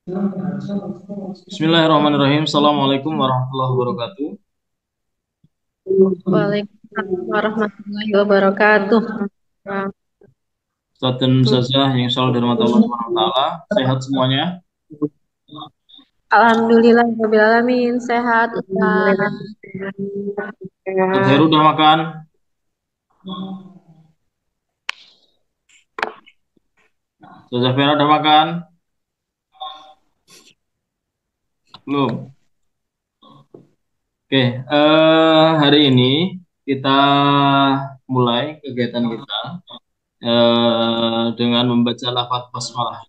Bismillahirrahmanirrahim. Assalamualaikum warahmatullahi wabarakatuh. Waalaikumsalam warahmatullahi wabarakatuh. Ustadz dan Ustazah yang selalu dirahmati Allah Subhanahu wa taala, sehat semuanya. Alhamdulillah rabbil alamin, sehat Ustaz. Ustadz Heru udah makan? Ustazah Vera udah makan? Belum. Oke, hari ini kita mulai kegiatan kita dengan membaca lafaz basmalah.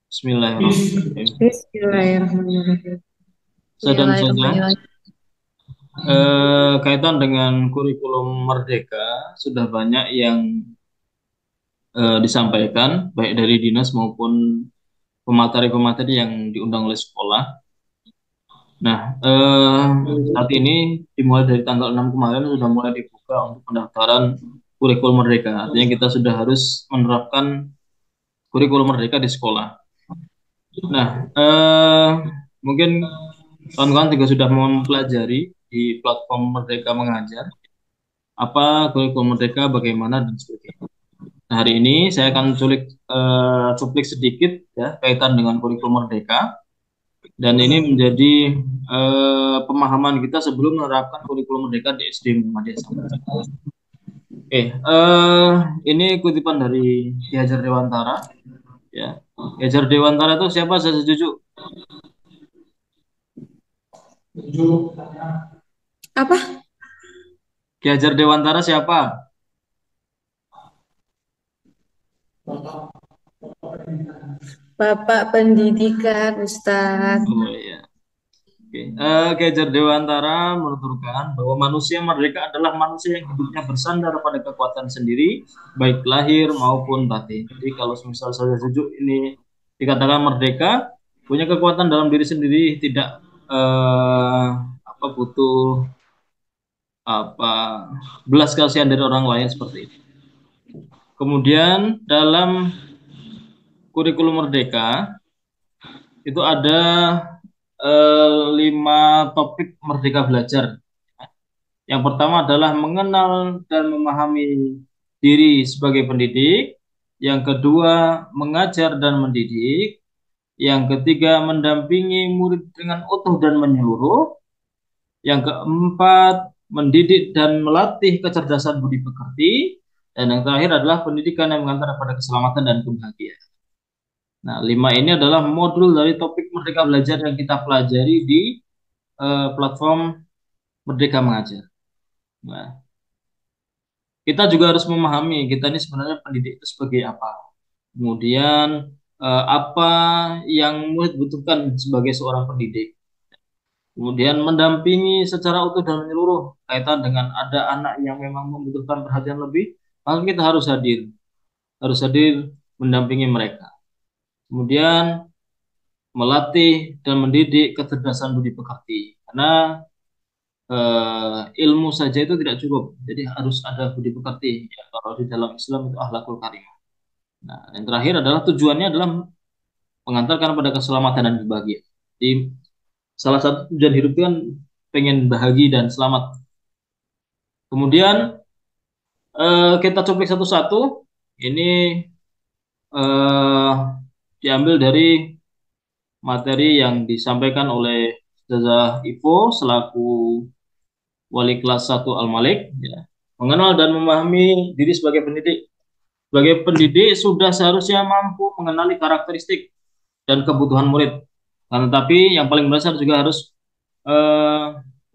Bismillahirrahmanirrahim. Bismillahirrahmanirrahim. Ustadz dan Ustazah, Bismillahirrahmanirrahim. kaitan dengan kurikulum Merdeka sudah banyak yang disampaikan baik dari dinas maupun pemateri-pemateri yang diundang oleh sekolah. Nah, saat ini dimulai dari tanggal 6 kemarin sudah mulai dibuka untuk pendaftaran kurikulum Merdeka. Artinya kita sudah harus menerapkan kurikulum Merdeka di sekolah. Nah, mungkin kawan-kawan juga sudah mempelajari di platform Merdeka Mengajar apa kurikulum Merdeka, bagaimana dan sebagainya. Nah, hari ini saya akan cuplik sedikit ya kaitan dengan kurikulum Merdeka. Dan ini menjadi pemahaman kita sebelum menerapkan kurikulum Merdeka di SD Muhammadiyah Samad. Oke, ini kutipan dari Ki Hajar Dewantara. Ya, Ki Hajar Dewantara itu siapa? Saya setuju. Apa? Ki Hajar Dewantara siapa? Bapak Pendidikan Ustaz. Oh iya. Oke. Ki Hajar Dewantara menuturkan bahwa manusia merdeka adalah manusia yang hidupnya bersandar pada kekuatan sendiri, baik lahir maupun batin. Jadi kalau misal saya setuju ini dikatakan merdeka, punya kekuatan dalam diri sendiri, tidak apa butuh apa belas kasihan dari orang lain seperti itu. Kemudian dalam kurikulum merdeka itu ada 5 topik merdeka belajar. Yang pertama adalah mengenal dan memahami diri sebagai pendidik. Yang kedua, mengajar dan mendidik. Yang ketiga, mendampingi murid dengan utuh dan menyeluruh. Yang keempat, mendidik dan melatih kecerdasan budi pekerti. Dan yang terakhir adalah pendidikan yang mengantar pada keselamatan dan kebahagiaan. Nah, 5 ini adalah modul dari topik Merdeka Belajar yang kita pelajari di platform Merdeka Mengajar. Nah, kita juga harus memahami kita ini sebenarnya pendidik itu sebagai apa. Kemudian apa yang murid butuhkan sebagai seorang pendidik. Kemudian mendampingi secara utuh dan menyeluruh kaitan dengan ada anak yang memang membutuhkan perhatian lebih, maka kita harus hadir mendampingi mereka. Kemudian melatih dan mendidik kecerdasan budi pekerti. Karena ilmu saja itu tidak cukup, jadi harus ada budi pekerti. Ya, kalau di dalam Islam itu akhlakul karimah. Nah, yang terakhir adalah tujuannya adalah mengantarkan pada keselamatan dan kebahagiaan. Jadi salah satu tujuan hidup itu kan pengen bahagia dan selamat. Kemudian kita cuplik satu-satu. Ini eh, diambil dari materi yang disampaikan oleh Ustazah Ivo selaku wali kelas 1 Al-Malik. Ya. Mengenal dan memahami diri sebagai pendidik. Sebagai pendidik sudah seharusnya mampu mengenali karakteristik dan kebutuhan murid. Nah, tetapi yang paling besar juga harus eh,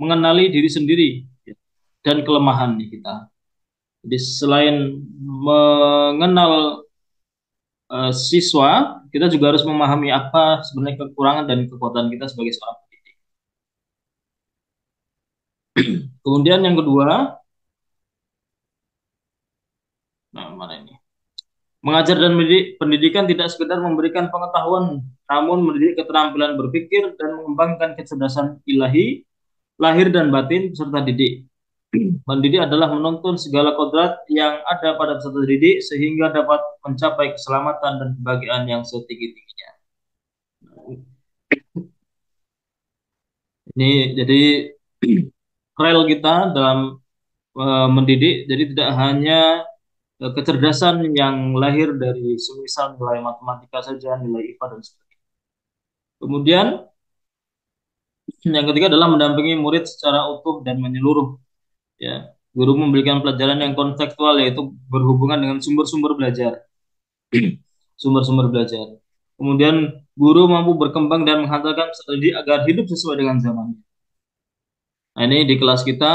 mengenali diri sendiri ya, dan kelemahan kita. Jadi selain mengenal siswa, kita juga harus memahami apa sebenarnya kekurangan dan kekuatan kita sebagai seorang pendidik. Kemudian yang kedua, nah mana ini? Mengajar dan pendidikan tidak sekedar memberikan pengetahuan, namun mendidik keterampilan berpikir dan mengembangkan kecerdasan ilahi, lahir dan batin peserta didik. Mendidik adalah menuntun segala kodrat yang ada pada peserta didik sehingga dapat mencapai keselamatan dan kebahagiaan yang setinggi-tingginya. Ini jadi rel kita dalam mendidik, jadi tidak hanya kecerdasan yang lahir dari semisal nilai matematika saja, nilai IPA dan sebagainya. Kemudian yang ketiga adalah mendampingi murid secara utuh dan menyeluruh. Ya, guru memberikan pelajaran yang kontekstual yaitu berhubungan dengan sumber-sumber belajar, sumber-sumber belajar. Kemudian guru mampu berkembang dan menghantarkan strategi agar hidup sesuai dengan zaman. Nah, ini di kelas kita,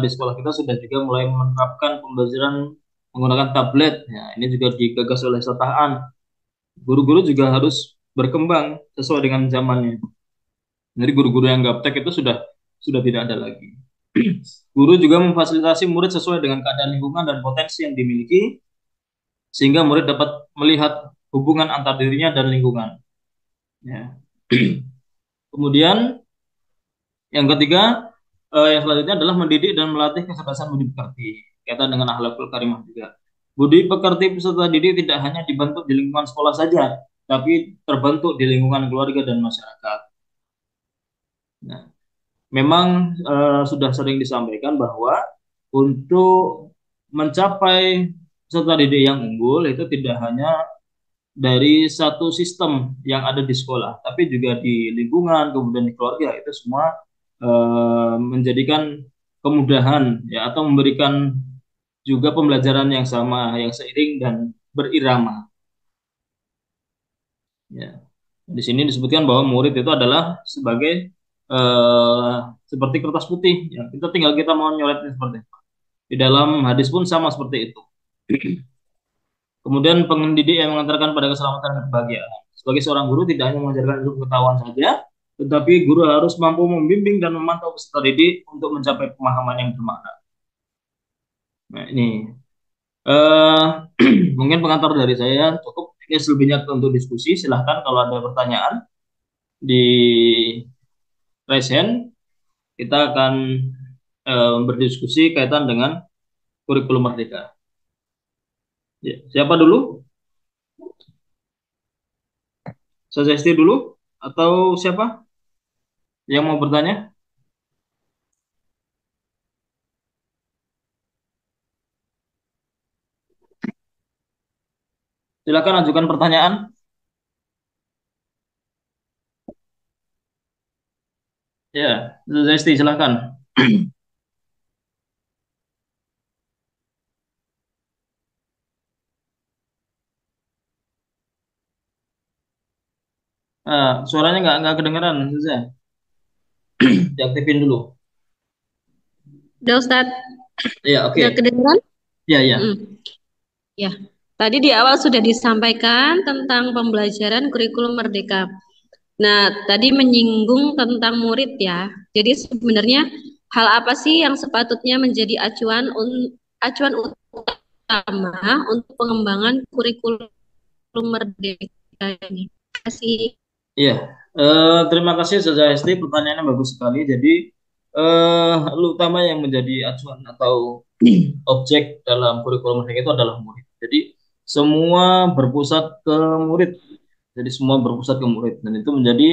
di sekolah kita sudah juga mulai menerapkan pembelajaran menggunakan tablet. Ya, ini juga digagas oleh Setaan. Guru-guru juga harus berkembang sesuai dengan zamannya. Jadi guru-guru yang gaptek itu sudah tidak ada lagi. Guru juga memfasilitasi murid sesuai dengan keadaan lingkungan dan potensi yang dimiliki, sehingga murid dapat melihat hubungan antar dirinya dan lingkungan. Ya. Kemudian yang ketiga, yang selanjutnya adalah mendidik dan melatih kecerdasan budi pekerti, kaitan dengan akhlakul karimah juga. Budi pekerti peserta didik tidak hanya dibentuk di lingkungan sekolah saja, tapi terbentuk di lingkungan keluarga dan masyarakat. Nah, memang sudah sering disampaikan bahwa untuk mencapai peserta didik yang unggul itu tidak hanya dari satu sistem yang ada di sekolah, tapi juga di lingkungan, kemudian di keluarga itu semua menjadikan kemudahan ya atau memberikan juga pembelajaran yang sama, yang seiring dan berirama. Ya. Di sini disebutkan bahwa murid itu adalah sebagai eh, seperti kertas putih. Ya. Kita mau nyoretnya seperti itu. Di dalam hadis pun sama seperti itu. Kemudian pendidik yang mengantarkan pada keselamatan dan kebahagiaan. Sebagai seorang guru tidak hanya mengajarkan ilmu pengetahuan saja, tetapi guru harus mampu membimbing dan memantau peserta didik untuk mencapai pemahaman yang bermakna. Nah, ini eh mungkin pengantar dari saya cukup. Ini selebihnya untuk diskusi. Silahkan kalau ada pertanyaan di raise hand, kita akan berdiskusi kaitan dengan kurikulum Merdeka. Ya, siapa dulu? Saya dulu atau siapa yang mau bertanya? Silakan ajukan pertanyaan. Ya, Zesti silakan. Suaranya nggak kedengeran, Zeza. Diaktifin dulu. Udah Ustadz, Ya, udah oke. kedengeran? Ya, ya. Mm, ya. Tadi di awal sudah disampaikan tentang pembelajaran kurikulum Merdeka. Nah, tadi menyinggung tentang murid ya. Jadi sebenarnya hal apa sih yang sepatutnya menjadi acuan utama untuk pengembangan kurikulum Merdeka ini? Terima kasih. Iya, terima kasih Zaza Hesti, pertanyaannya bagus sekali. Jadi, hal utama yang menjadi acuan atau objek dalam kurikulum mereka itu adalah murid. Jadi, semua berpusat ke murid. Jadi, semua berpusat ke murid. Dan itu menjadi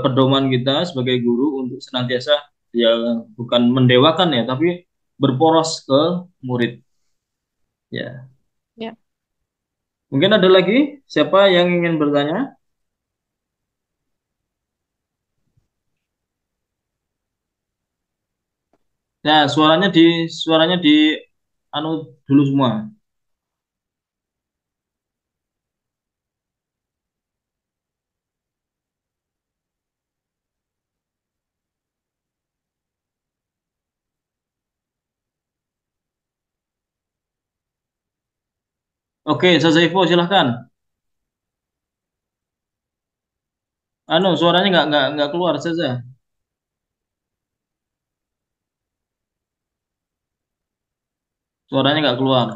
pedoman kita sebagai guru untuk senantiasa ya bukan mendewakan ya, tapi berporos ke murid. Ya, Ya. mungkin ada lagi siapa yang ingin bertanya? Nah, suaranya di anu dulu semua. Oke, Sazaifu silahkan. Anu, suaranya nggak keluar saja. Suaranya nggak keluar.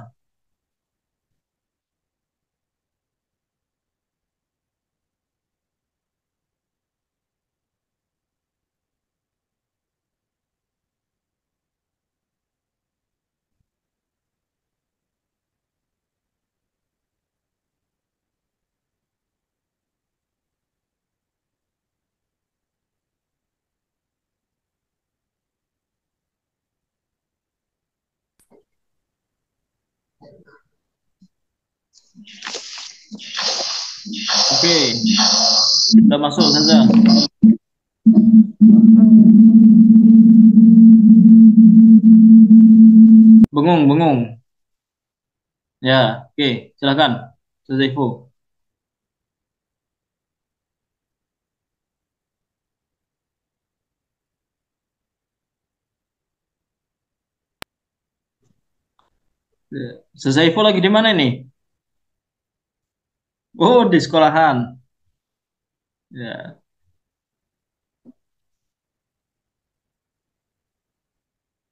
Oke, sudah masuk saja. Bengung. Ya, oke, silakan. Zaifu. Zaifu lagi di mana nih? Oh, di sekolahan. Ya.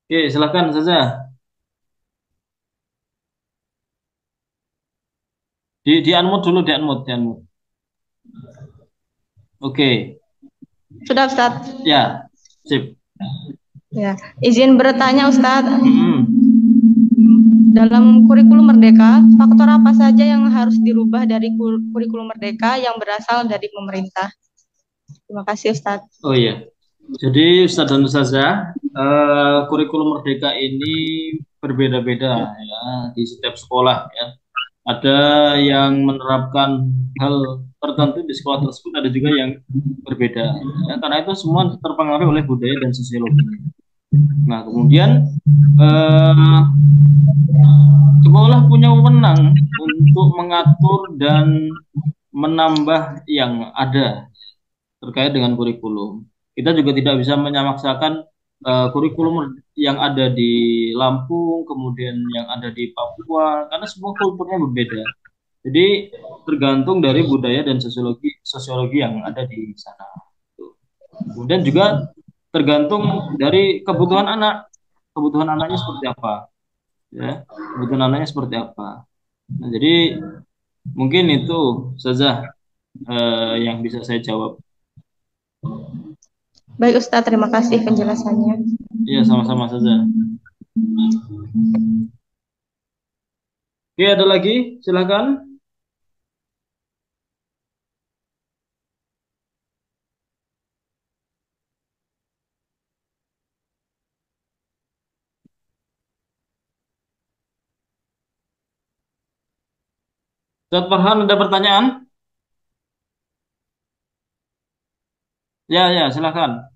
Oke, silakan saja. Di unmute dulu, di unmute. Oke. Sudah, Ustaz. Ya, sip. Ya, izin bertanya, Ustaz. Hmm. Dalam kurikulum Merdeka, faktor apa saja yang harus dirubah dari kurikulum Merdeka yang berasal dari pemerintah? Terima kasih, Ustaz. Oh iya. Jadi Ustaz dan Ustazah, kurikulum Merdeka ini berbeda-beda ya di setiap sekolah ya. Ada yang menerapkan hal tertentu di sekolah tersebut, ada juga yang berbeda. Ya, karena itu semua terpengaruh oleh budaya dan sosiologi. Nah, kemudian sekolah punya wewenang untuk mengatur dan menambah yang ada terkait dengan kurikulum. Kita juga tidak bisa menyamaksakan kurikulum yang ada di Lampung, kemudian yang ada di Papua, karena semua kulturnya berbeda. Jadi tergantung dari budaya dan sosiologi yang ada di sana. Kemudian juga tergantung dari kebutuhan anaknya seperti apa, ya, kebutuhan anaknya seperti apa. Nah, jadi mungkin itu saja yang bisa saya jawab. Baik, Ustaz, terima kasih penjelasannya. Iya, sama-sama saja. Oke, ada lagi? Silakan. Ustaz Farhan, ada pertanyaan? Ya, silakan.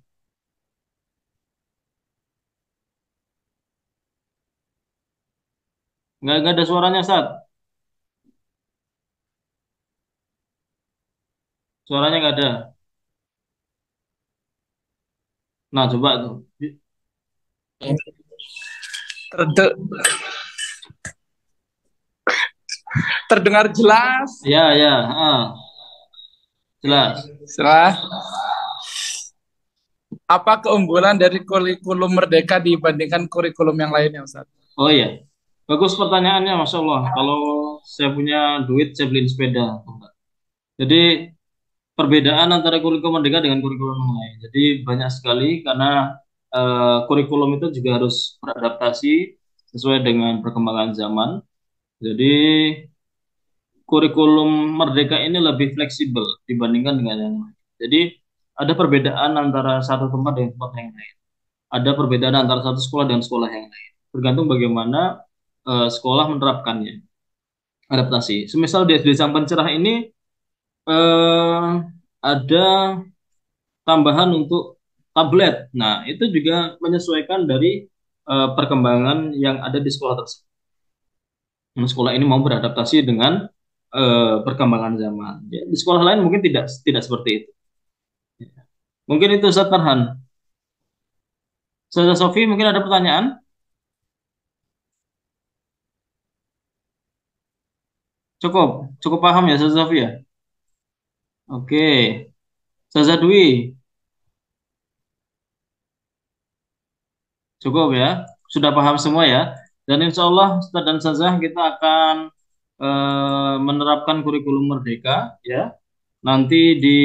Nggak ada suaranya, Ustaz. Suaranya nggak ada. Nah, coba tuh. Terde- Terdengar jelas. Ya. Jelas. Setelah apa keunggulan dari kurikulum Merdeka dibandingkan kurikulum yang lainnya, Ustaz? Oh iya. Bagus pertanyaannya, Masya Allah. Kalau saya punya duit, saya beliin sepeda. Jadi, perbedaan antara kurikulum Merdeka dengan kurikulum yang lain. Jadi, banyak sekali karena kurikulum itu juga harus beradaptasi sesuai dengan perkembangan zaman. Jadi, kurikulum Merdeka ini lebih fleksibel dibandingkan dengan yang lain. Jadi ada perbedaan antara satu tempat dengan tempat yang lain. Ada perbedaan antara satu sekolah dengan sekolah yang lain. Tergantung bagaimana sekolah menerapkannya. Adaptasi. Semisal di SD Sang Pencerah ini ada tambahan untuk tablet. Nah, itu juga menyesuaikan dari perkembangan yang ada di sekolah tersebut. Sekolah ini mau beradaptasi dengan perkembangan zaman. Ya, di sekolah lain mungkin tidak seperti itu. Mungkin itu Ustaz Farhan. Ustazah Sofi mungkin ada pertanyaan? Cukup paham ya Ustazah Sofi ya? Oke. Ustazah Dwi, cukup ya? Sudah paham semua ya? Dan insya Allah Ustaz dan Ustazah kita akan menerapkan kurikulum Merdeka ya. Nanti di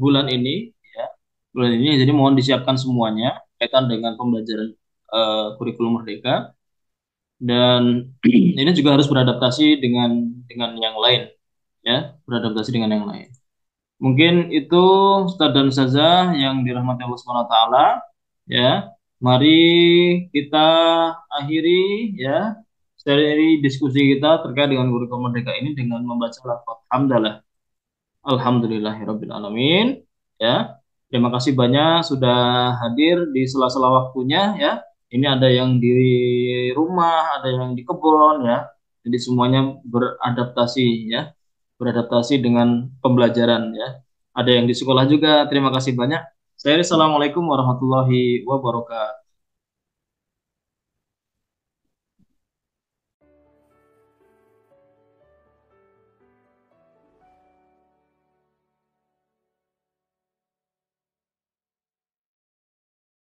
bulan ini ya. Bulan ini jadi mohon disiapkan semuanya kaitan dengan pembelajaran kurikulum Merdeka. Dan ini juga harus beradaptasi dengan yang lain ya, beradaptasi dengan yang lain. Mungkin itu Ustadz dan Ustazah yang dirahmati Allah Subhanahu wa taala ya. Mari kita akhiri ya seri diskusi kita terkait dengan kurikulum merdeka ini dengan membaca lafaz hamdalah. Alhamdulillahirabbil alamin. Ya. Terima kasih banyak sudah hadir di sela-sela waktunya ya. Ini ada yang di rumah, ada yang di kebun ya. Jadi semuanya beradaptasi ya. Beradaptasi dengan pembelajaran ya. Ada yang di sekolah juga. Terima kasih banyak. Assalamualaikum warahmatullahi wabarakatuh.